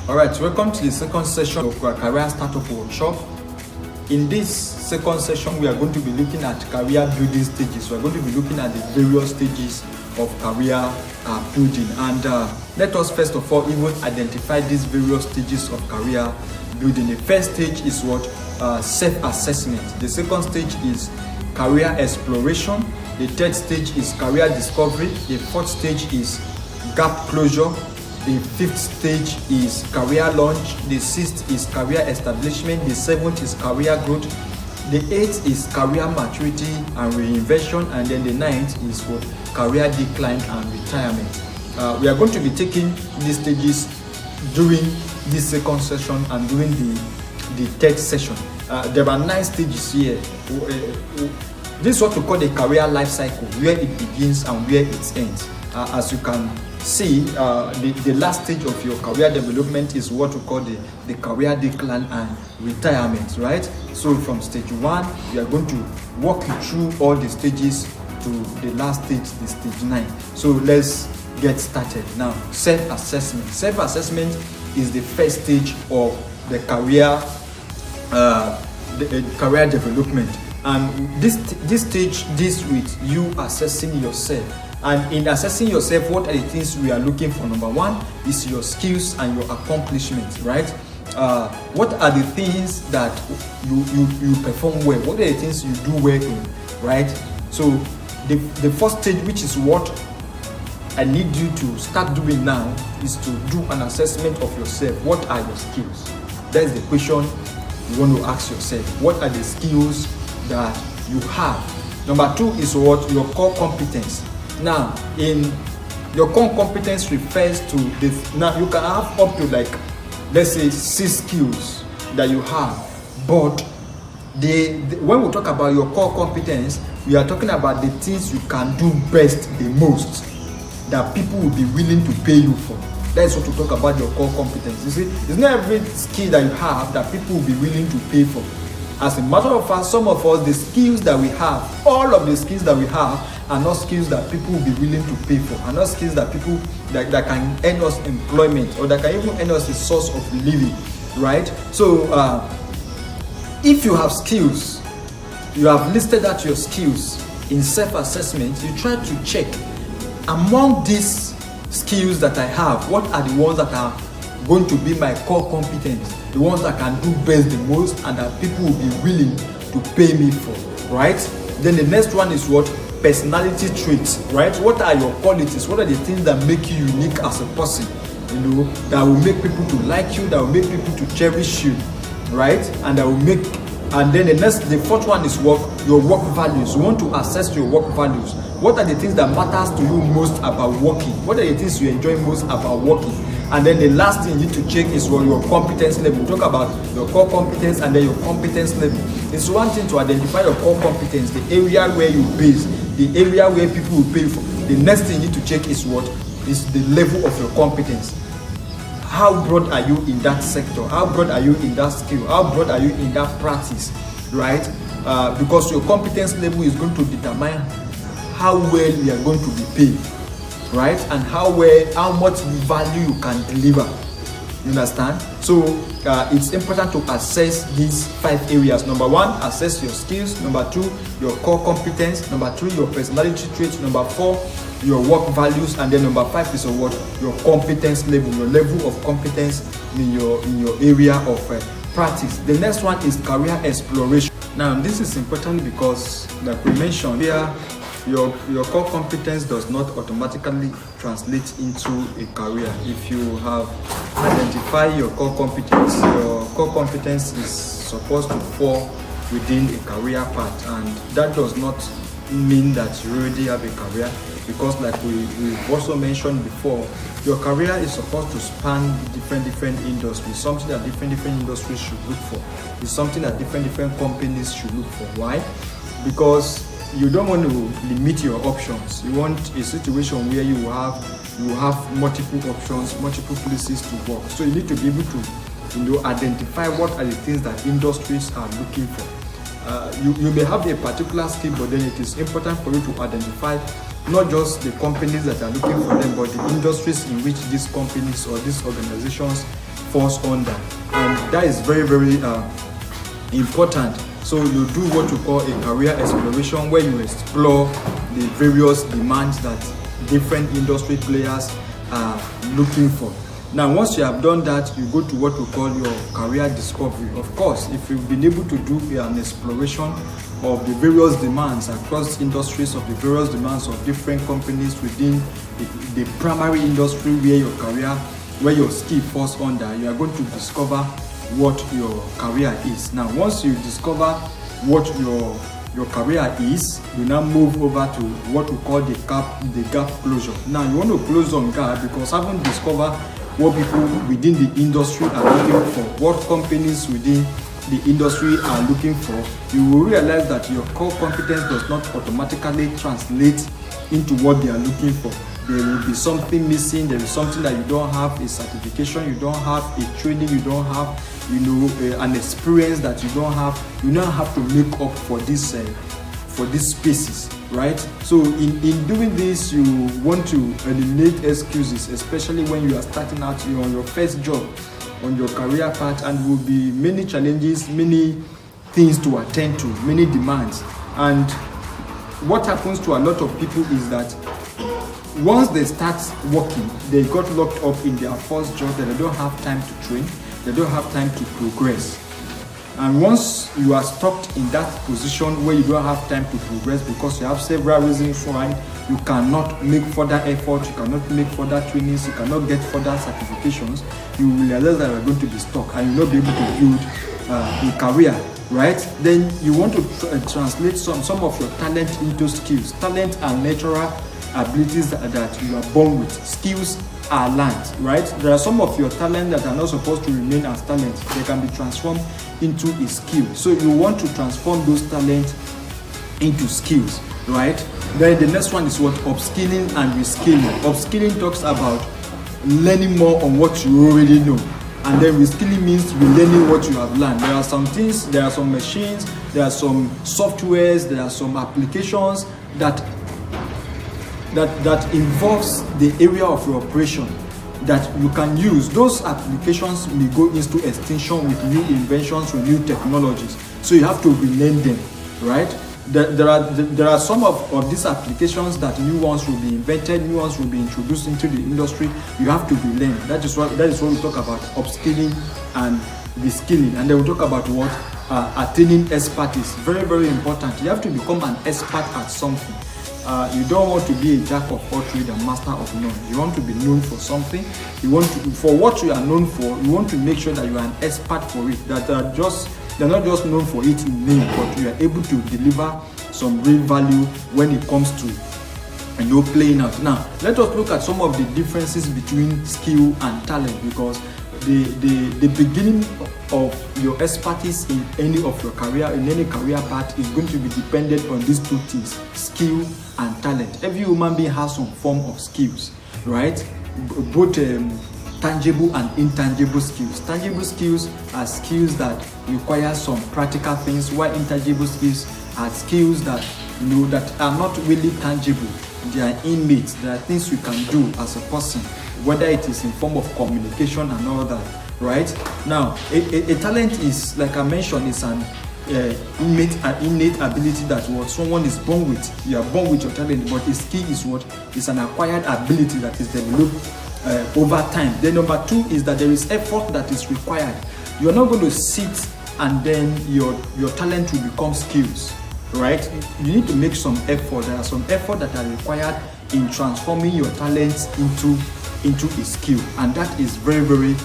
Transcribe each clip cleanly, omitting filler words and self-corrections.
Alright, welcome to the second session of our Career Startup Workshop. In this second session, we are going to be looking at career building stages. We are going to be looking at the various stages of career building. And let us first of all even identify these various stages of career building. The first stage is what? Self-assessment. The second stage is career exploration. The third stage is career discovery. The fourth stage is gap closure. The fifth stage is career launch. The sixth is career establishment. The seventh is career growth. The eighth is career maturity and reinvention. And then the ninth is what? Career decline and retirement. We are going to be taking these stages during this second session and during the third session. There are 9 stages here. This is what we call the career life cycle, where it begins and where it ends. As you can see, the last stage of your career development is what we call the career decline and retirement, right? So from stage 1, we are going to walk you through all the stages to the last stage, the stage 9. So let's get started. Now, self-assessment. Self-assessment is the first stage of the career career development. And this stage deals with you assessing yourself. And in assessing yourself, what are the things we are looking for? Number 1 is your skills and your accomplishments, right? What are the things that you perform well? What are the things you do well in, right? So the first stage, which is what I need you to start doing now, is to do an assessment of yourself. What are your skills? That is the question you want to ask yourself. What are the skills that you have? Number 2 is what? Your core competence. Now, in your core competence refers to this. Now, you can have up to let's say 6 skills that you have, but when we talk about your core competence, we are talking about the things you can do best, the most, that people will be willing to pay you for. That's what we talk about, your core competence. You see, it's not every skill that you have that people will be willing to pay for. As a matter of fact, some of us, the skills that we have, all of the skills that we have, are not skills that people will be willing to pay for, are not skills that people that can earn us employment, or that can even earn us a source of living, right? So if you have skills, you have listed out your skills in self-assessment, you try to check among these skills that I have, what are the ones that are going to be my core competence, the ones that can do best the most and that people will be willing to pay me for, right? Then the next one is what? Personality traits, right? What are your qualities? What are the things that make you unique as a person, that will make people to like you, that will make people to cherish you, right? And that will make, and then the fourth one is what? Your work values. You want to assess your work values. What are the things that matters to you most about working? What are the things you enjoy most about working? And then the last thing you need to check is what? Your competence level. We talk about your core competence and then your competence level. It's one thing to identify your core competence, the area where you base, the area where people will pay for. The next thing you need to check is what? Is the level of your competence. How broad are you in that sector? How broad are you in that skill? How broad are you in that practice, right? Because your competence level is going to determine how well you are going to be paid, right? And how much value you can deliver. You understand? So it's important to assess these 5 areas. Number 1, assess your skills. Number 2, your core competence. Number 3, your personality traits. Number 4, your work values. And then number 5 is what? Your competence level, your level of competence in your area of practice. The next one is career exploration. Now, this is important because, like we mentioned here, your core competence does not automatically translate into a career. If you have identified your core competence is supposed to fall within a career path, and that does not mean that you already have a career, because like we've also mentioned before, your career is supposed to span different industries, something that different industries should look for. It's something that different companies should look for. Why? Because you don't want to limit your options. You want a situation where you have multiple options, multiple places to work. So you need to be able to identify what are the things that industries are looking for. You may have a particular skill, but then it is important for you to identify not just the companies that are looking for them, but the industries in which these companies or these organizations falls under, and that is very, very important. So you do what you call a career exploration, where you explore the various demands that different industry players are looking for. Now, once you have done that, you go to what we call your career discovery. Of course, if you've been able to do an exploration of the various demands across industries, of the various demands of different companies within the primary industry where your skill falls under, you are going to discover what your career is. Now, once you discover what your career is, you now move over to what we call the gap closure. Now, you want to close on gap because having discovered what people within the industry are looking for, what companies within the industry are looking for, you will realize that your core competence does not automatically translate into what they are looking for. There will be something missing, there is something that you don't have, a certification you don't have, a training you don't have, an experience that you don't have. You now have to make up for these spaces, right? So in doing this, you want to eliminate excuses, especially when you are starting out on your first job, on your career path, and will be many challenges, many things to attend to, many demands. And what happens to a lot of people is that once they start working, they got locked up in their first job, that they don't have time to train, they don't have time to progress. And once you are stuck in that position where you don't have time to progress because you have several reasons why you cannot make further effort, you cannot make further trainings, you cannot get further certifications, you will realize that you are going to be stuck and you will not be able to build a career, right? Then you want to translate some of your talent into skills. Talent are natural abilities that you are born with. Skills are learned, right? There are some of your talent that are not supposed to remain as talent. They can be transformed into a skill. So you want to transform those talents into skills, right? Then the next one is what? Upskilling and reskilling. Upskilling talks about learning more on what you already know. And then reskilling means relearning what you have learned. There are some things, there are some machines, there are some softwares, there are some applications that involves the area of your operation that you can use. Those applications may go into extinction with new inventions or new technologies. So you have to relearn them, right? There are some of these applications that new ones will be invented, new ones will be introduced into the industry. You have to relearn. That is what we talk about, upskilling and reskilling. And then we talk about what? Attaining expertise. Very, very important. You have to become an expert at something. You don't want to be a jack of all trades and master of none. You want to be known for something. For what you are known for, you want to make sure that you are an expert for it. That they're not just known for it in name, but you are able to deliver some real value when it comes to playing out. Now, let us look at some of the differences between skill and talent, because the beginning of your expertise in any of your career, in any career path, is going to be dependent on these two things: skill and talent. Every human being has some form of skills, right? Both tangible and intangible skills. Tangible skills are skills that require some practical things, while intangible skills are skills that that are not really tangible. They are innate. They are things you can do as a person, whether it is in form of communication and all that, right? Now, a talent is, like I mentioned, is an innate ability that what someone is born with. You are born with your talent, but a skill is what? Is an acquired ability that is developed over time. Then number two is that there is effort that is required. You are not going to sit and then your talent will become skills, right? You need to make some effort. There are some effort that are required in transforming your talents into a skill, and that is very, very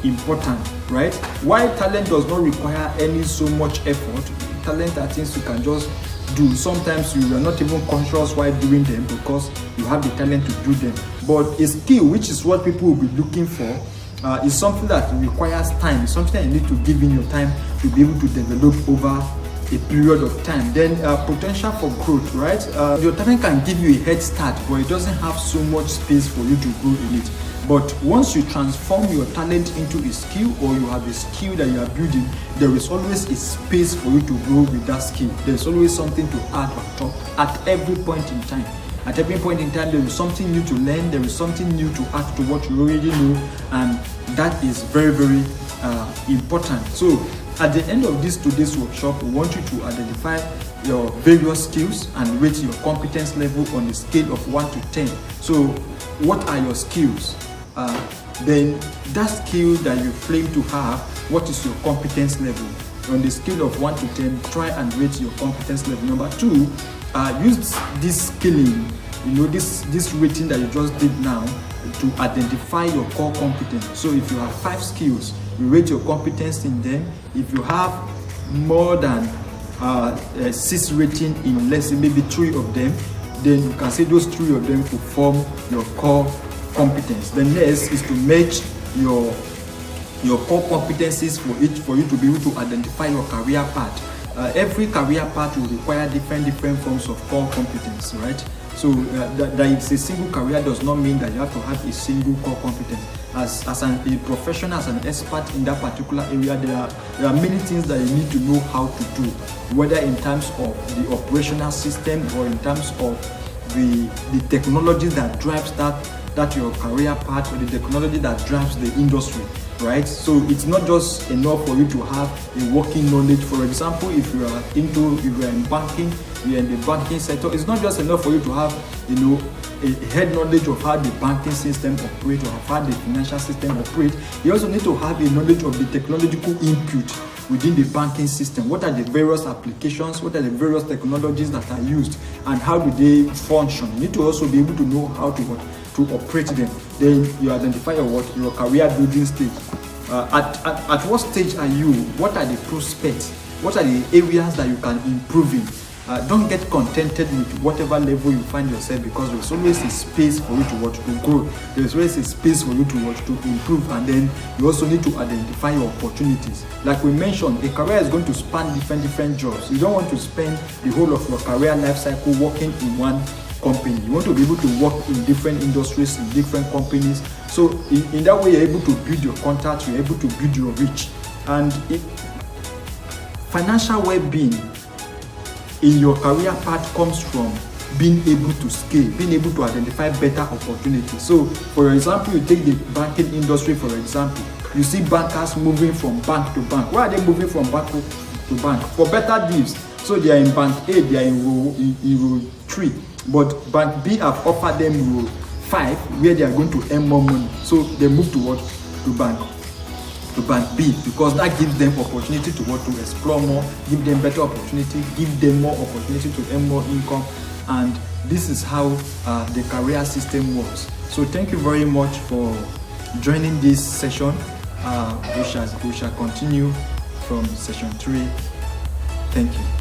important, right? While talent does not require any so much effort, talent are things you can just do. Sometimes you are not even conscious while doing them because you have the talent to do them. But a skill, which is what people will be looking for, is something that requires time. It's something that you need to give in your time to be able to develop over a period of time. Then potential for growth, right? Your talent can give you a head start, but it doesn't have so much space for you to grow in it. But once you transform your talent into a skill, or you have a skill that you are building, there is always a space for you to grow with that skill. There's always something to add on top at every point in time. At every point in time, there is something new to learn, there is something new to add to what you already know, and That is very, very important. So at the end of today's workshop, we want you to identify your various skills and rate your competence level on a scale of 1 to 10. So what are your skills? Then that skill that you claim to have, what is your competence level? On the scale of 1 to 10, try and rate your competence level. Number 2, use this scaling, this rating that you just did now, to identify your core competence. So if you have 5 skills, you rate your competence in them. If you have more than 6 rating in, let's say, maybe 3 of them, then you can say those 3 of them will form your core competence. The next is to match your core competencies for you to be able to identify your career path. Every career path will require different forms of core competence, right? So that it's a single career does not mean that you have to have a single core competence. As a professional, as an expert in that particular area, there are many things that you need to know how to do, whether in terms of the operational system or in terms of the technology that drives that your career path, or the technology that drives the industry, right? So it's not just enough for you to have a working knowledge. For example, if you are in banking, you're in the banking sector, it's not just enough for you to have a head knowledge of how the banking system operates or how the financial system operates. You also need to have a knowledge of the technological input within the banking system. What are the various applications? What are the various technologies that are used, and how do they function? You need to also be able to know how to operate them. Then you identify your career building stage. At what stage are you? What are the prospects? What are the areas that you can improve in? Don't get contented with whatever level you find yourself, because there's always a space for you to grow. There's always a space for you to improve, and then you also need to identify your opportunities. Like we mentioned, a career is going to span different jobs. You don't want to spend the whole of your career life cycle working in one company. You want to be able to work in different industries, in different companies. So in that way, you're able to build your contacts, you're able to build your reach. And financial well-being in your career path comes from being able to scale, being able to identify better opportunities. So for example, you take the banking industry, for example, you see bankers moving from bank to bank. Why are they moving from bank to bank? For better deals. So they are in bank A, they are in row 3, but bank B have offered them row 5 where they are going to earn more money. So they move to what? To bank B, because that gives them opportunity to explore more, give them better opportunity, give them more opportunity to earn more income. And this is how the career system works. So thank you very much for joining this session. We shall continue from session 3. Thank you.